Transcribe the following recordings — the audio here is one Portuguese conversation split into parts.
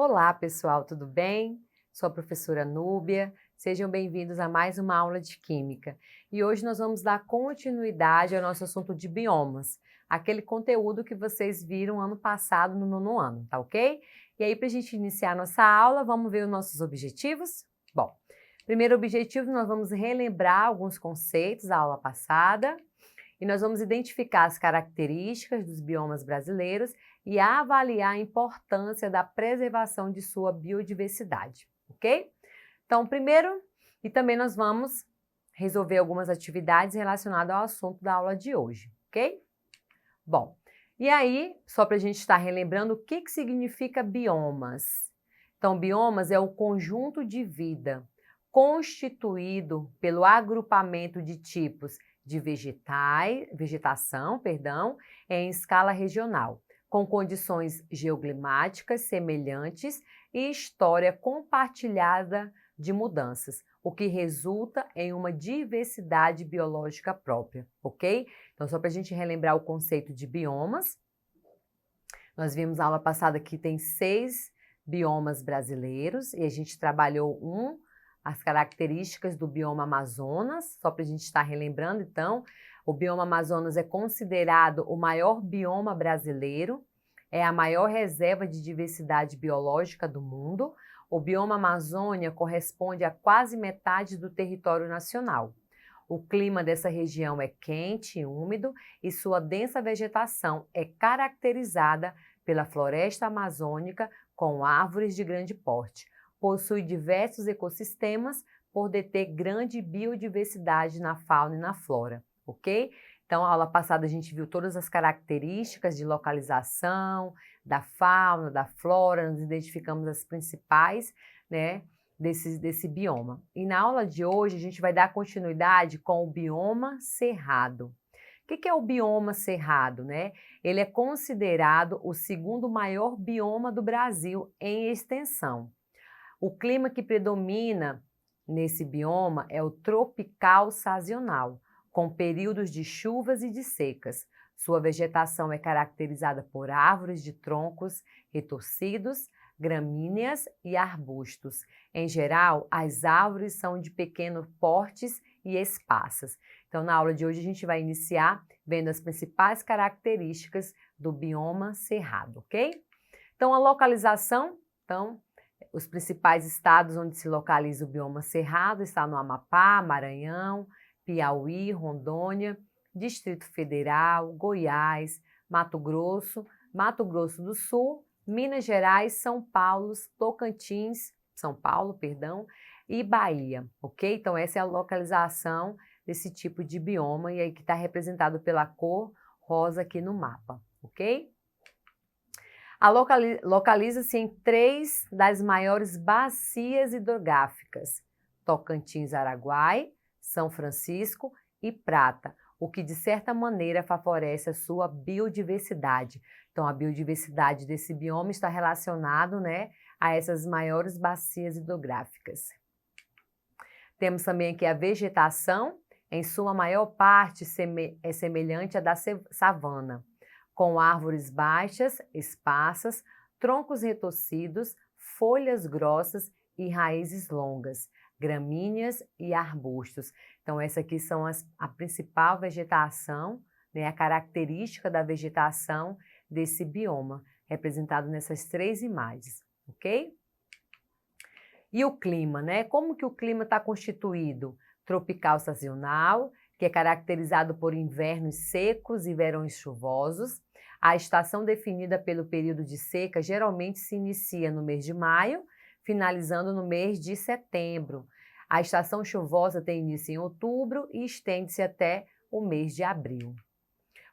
Olá, pessoal, tudo bem? Sou a professora Núbia. Sejam bem-vindos a mais uma aula de Química. E hoje nós vamos dar continuidade ao nosso assunto de biomas, aquele conteúdo que vocês viram ano passado no nono ano, tá ok? E aí, para a gente iniciar nossa aula, vamos ver os nossos objetivos? Bom, primeiro objetivo, nós vamos relembrar alguns conceitos da aula passada e nós vamos identificar as características dos biomas brasileiros e avaliar a importância da preservação de sua biodiversidade, ok? Então, primeiro, e também nós vamos resolver algumas atividades relacionadas ao assunto da aula de hoje, ok? Bom, e aí, só para a gente estar relembrando, o que significa biomas? Então, biomas é o conjunto de vida constituído pelo agrupamento de tipos de vegetação, em escala regional, com condições geoclimáticas semelhantes e história compartilhada de mudanças, o que resulta em uma diversidade biológica própria, ok? Então, só para a gente relembrar o conceito de biomas, nós vimos na aula passada que tem 6 biomas brasileiros e a gente trabalhou as características do bioma Amazonas, só para a gente estar relembrando, então, o bioma Amazonas é considerado o maior bioma brasileiro, é a maior reserva de diversidade biológica do mundo. O bioma Amazônia corresponde a quase metade do território nacional. O clima dessa região é quente e úmido e sua densa vegetação é caracterizada pela floresta amazônica com árvores de grande porte. Possui diversos ecossistemas por deter grande biodiversidade na fauna e na flora, ok? Então, a aula passada a gente viu todas as características de localização, da fauna, da flora, nós identificamos as principais, né, desse bioma. E na aula de hoje a gente vai dar continuidade com o bioma cerrado. O que é o bioma cerrado, né? Ele é considerado o segundo maior bioma do Brasil em extensão. O clima que predomina nesse bioma é o tropical sazonal, com períodos de chuvas e de secas. Sua vegetação é caracterizada por árvores de troncos retorcidos, gramíneas e arbustos. Em geral, as árvores são de pequenos portes e esparsas. Então, na aula de hoje, a gente vai iniciar vendo as principais características do bioma cerrado, ok? Então, a localização, os principais estados onde se localiza o bioma cerrado está no Amapá, Maranhão, Piauí, Rondônia, Distrito Federal, Goiás, Mato Grosso do Sul, Minas Gerais, São Paulo, e Bahia, ok? Então, essa é a localização desse tipo de bioma e aí que está representado pela cor rosa aqui no mapa, ok? Localiza-se em 3 das maiores bacias hidrográficas, Tocantins-Araguai, São Francisco e Prata, o que de certa maneira favorece a sua biodiversidade. Então, a biodiversidade desse bioma está relacionado, né, a essas maiores bacias hidrográficas. Temos também aqui a vegetação, em sua maior parte é semelhante à da savana, com árvores baixas, esparsas, troncos retorcidos, folhas grossas e raízes longas, gramíneas e arbustos. Então, essa aqui são a principal vegetação, né, a característica da vegetação desse bioma, representado nessas 3 imagens, ok? E o clima, né? Como que o clima está constituído? Tropical sazonal, que é caracterizado por invernos secos e verões chuvosos. A estação definida pelo período de seca geralmente se inicia no mês de maio, finalizando no mês de setembro. A estação chuvosa tem início em outubro e estende-se até o mês de abril.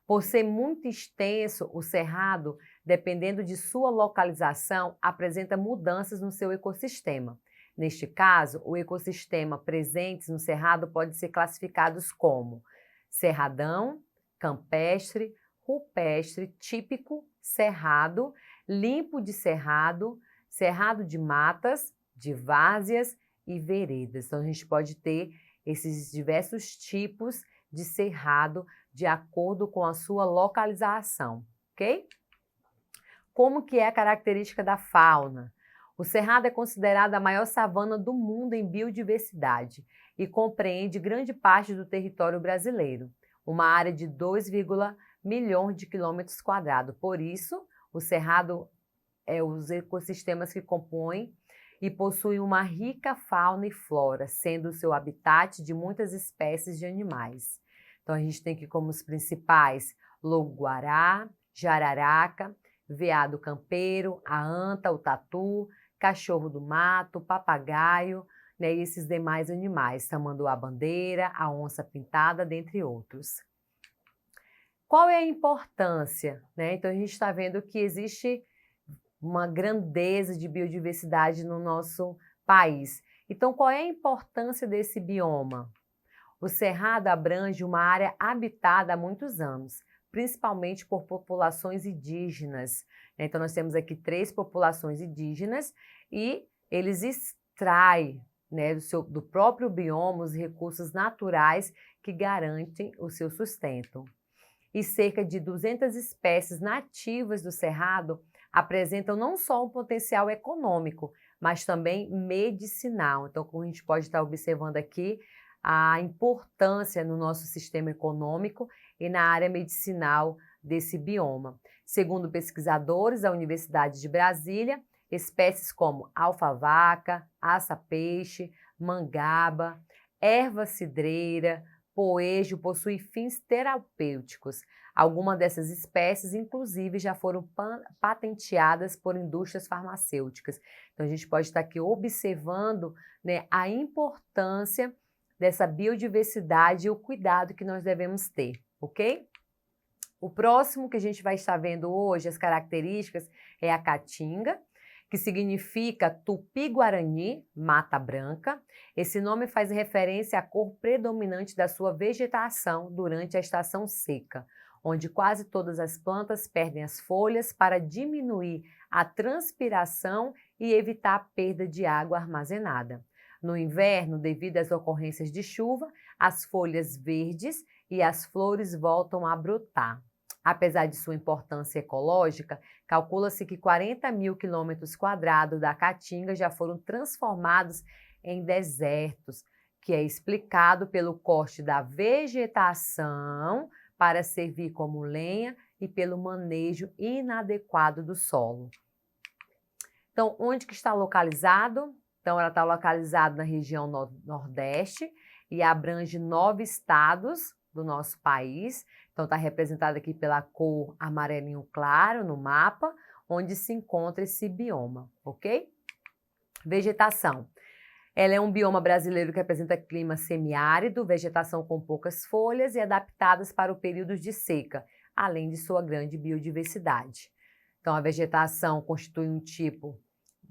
Por ser muito extenso, o cerrado, dependendo de sua localização, apresenta mudanças no seu ecossistema. Neste caso, o ecossistema presentes no cerrado pode ser classificados como cerradão, campestre, rupestre, típico, cerrado, limpo de cerrado, cerrado de matas, de várzeas e veredas. Então, a gente pode ter esses diversos tipos de cerrado de acordo com a sua localização, ok? Como que é a característica da fauna? O Cerrado é considerado a maior savana do mundo em biodiversidade e compreende grande parte do território brasileiro, uma área de 2,1 milhões de quilômetros quadrados. Por isso, o Cerrado é os ecossistemas que compõem e possui uma rica fauna e flora, sendo o seu habitat de muitas espécies de animais. Então, a gente tem aqui como os principais lobo-guará, jararaca, veado campeiro, a anta, o tatu, cachorro do mato, papagaio, né, e esses demais animais, tamanduá-bandeira, a onça-pintada, dentre outros. Qual é a importância, né? Então, a gente está vendo que existe uma grandeza de biodiversidade no nosso país. Então, qual é a importância desse bioma? O Cerrado abrange uma área habitada há muitos anos, principalmente por populações indígenas. Então, nós temos aqui 3 populações indígenas e eles extraem, né, do próprio bioma os recursos naturais que garantem o seu sustento. E cerca de 200 espécies nativas do Cerrado apresentam não só um potencial econômico, mas também medicinal. Então, como a gente pode estar observando aqui, a importância no nosso sistema econômico e na área medicinal desse bioma. Segundo pesquisadores da Universidade de Brasília, espécies como alfa-vaca, aça-peixe, mangaba, erva cidreira, poejo possuem fins terapêuticos. Algumas dessas espécies, inclusive, já foram patenteadas por indústrias farmacêuticas. Então, a gente pode estar aqui observando, né, a importância dessa biodiversidade e o cuidado que nós devemos ter, ok? O próximo que a gente vai estar vendo hoje, as características, é a caatinga, que significa tupi-guarani, mata branca. Esse nome faz referência à cor predominante da sua vegetação durante a estação seca, onde quase todas as plantas perdem as folhas para diminuir a transpiração e evitar a perda de água armazenada. No inverno, devido às ocorrências de chuva, as folhas verdes e as flores voltam a brotar. Apesar de sua importância ecológica, calcula-se que 40 mil quilômetros quadrados da Caatinga já foram transformados em desertos, que é explicado pelo corte da vegetação para servir como lenha e pelo manejo inadequado do solo. Então, onde que está localizado? Então, ela está localizada na região nordeste e abrange 9 estados do nosso país. Então, está representada aqui pela cor amarelinho claro no mapa, onde se encontra esse bioma, ok? Vegetação. Ela é um bioma brasileiro que apresenta clima semiárido, vegetação com poucas folhas e adaptadas para o período de seca, além de sua grande biodiversidade. Então, a vegetação constitui um tipo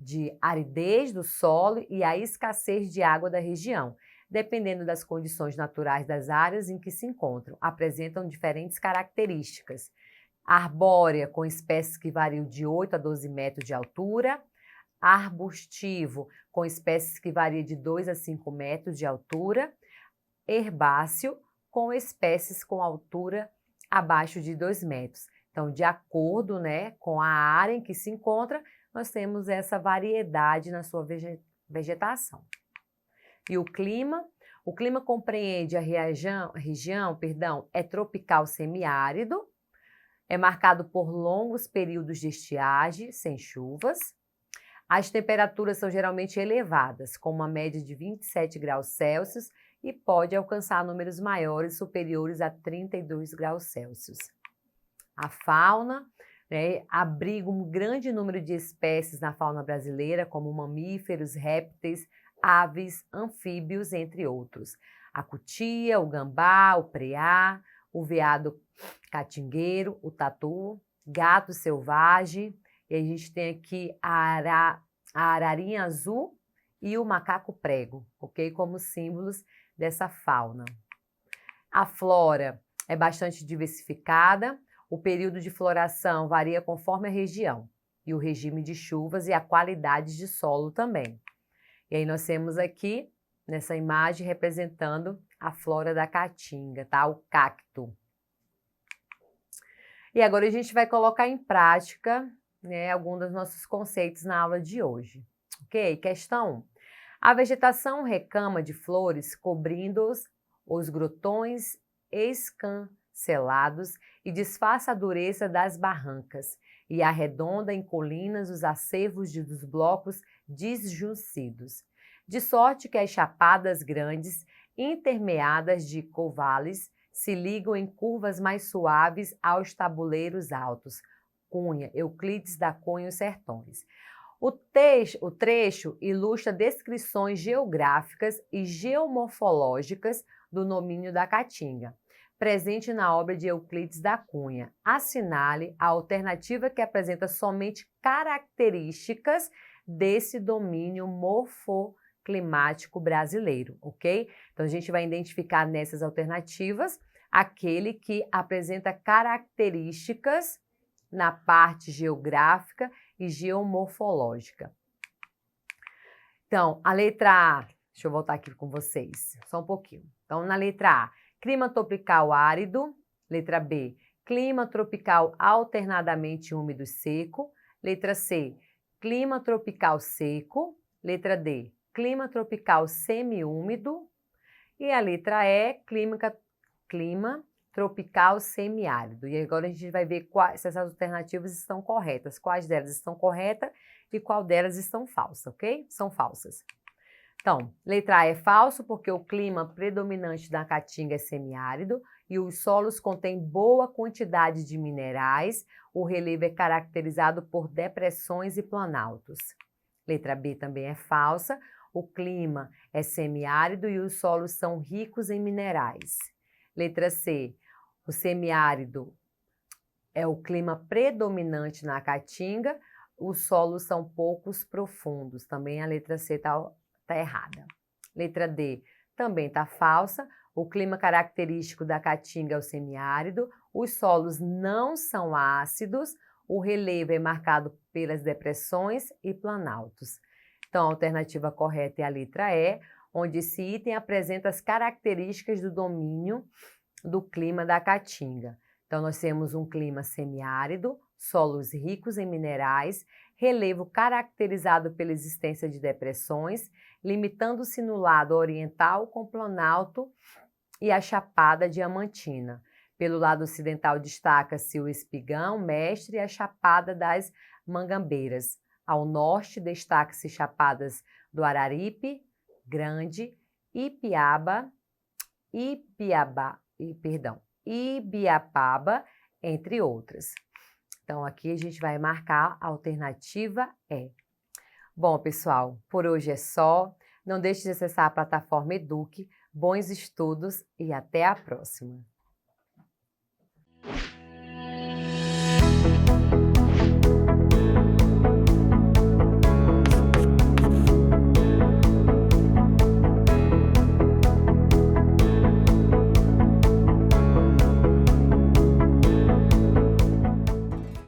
de aridez do solo e a escassez de água da região, dependendo das condições naturais das áreas em que se encontram, apresentam diferentes características. Arbórea, com espécies que variam de 8 a 12 metros de altura. Arbustivo, com espécies que variam de 2 a 5 metros de altura. Herbáceo, com espécies com altura abaixo de 2 metros. Então, de acordo, né, com a área em que se encontra, nós temos essa variedade na sua vegetação. E o clima compreende a região, é tropical semiárido, é marcado por longos períodos de estiagem, sem chuvas. As temperaturas são geralmente elevadas, com uma média de 27 graus Celsius e pode alcançar números maiores, superiores a 32 graus Celsius. A fauna, né, abriga um grande número de espécies na fauna brasileira, como mamíferos, répteis, aves, anfíbios, entre outros. A cutia, o gambá, o preá, o veado catingueiro, o tatu, gato selvagem, e a gente tem aqui a ararinha azul e o macaco prego, ok? Como símbolos dessa fauna. A flora é bastante diversificada. O período de floração varia conforme a região e o regime de chuvas e a qualidade de solo também. E aí nós temos aqui, nessa imagem, representando a flora da caatinga, tá? O cacto. E agora a gente vai colocar em prática, né, alguns dos nossos conceitos na aula de hoje. Ok? Questão 1. A vegetação recama de flores cobrindo os grotões escancelados e disfarça a dureza das barrancas e arredonda em colinas os acervos dos blocos disjuncidos. De sorte que as chapadas grandes, intermeadas de covales, se ligam em curvas mais suaves aos tabuleiros altos. Cunha, Euclides da Cunha e os Sertões. O trecho ilustra descrições geográficas e geomorfológicas do domínio da Caatinga, presente na obra de Euclides da Cunha. Assinale a alternativa que apresenta somente características desse domínio morfoclimático brasileiro, ok? Então, a gente vai identificar nessas alternativas aquele que apresenta características na parte geográfica e geomorfológica. Então, a letra A, deixa eu voltar aqui com vocês, só um pouquinho. Então, na letra A, clima tropical árido. Letra B, clima tropical alternadamente úmido e seco. Letra C, clima tropical seco. Letra D, clima tropical semiúmido. E a letra E, clima tropical semiárido. E agora a gente vai ver se essas alternativas estão corretas, quais delas estão corretas e qual delas estão falsas, ok? São falsas. Então, letra A é falso porque o clima predominante da Caatinga é semiárido e os solos contêm boa quantidade de minerais, o relevo é caracterizado por depressões e planaltos. Letra B também é falsa, o clima é semiárido e os solos são ricos em minerais. Letra C, o semiárido é o clima predominante na Caatinga, os solos são poucos profundos. Também a letra C está errada. Letra D também está falsa, o clima característico da Caatinga é o semiárido, os solos não são ácidos, o relevo é marcado pelas depressões e planaltos. Então, a alternativa correta é a letra E, onde esse item apresenta as características do domínio do clima da Caatinga. Então, nós temos um clima semiárido, solos ricos em minerais, relevo caracterizado pela existência de depressões, limitando-se no lado oriental com Planalto e a Chapada Diamantina. Pelo lado ocidental destaca-se o Espigão, Mestre e a Chapada das Mangambeiras. Ao norte destaca-se Chapadas do Araripe, Grande, Ibiapaba, entre outras. Então, aqui a gente vai marcar a alternativa E. Bom, pessoal, por hoje é só. Não deixe de acessar a plataforma Eduque. Bons estudos e até a próxima!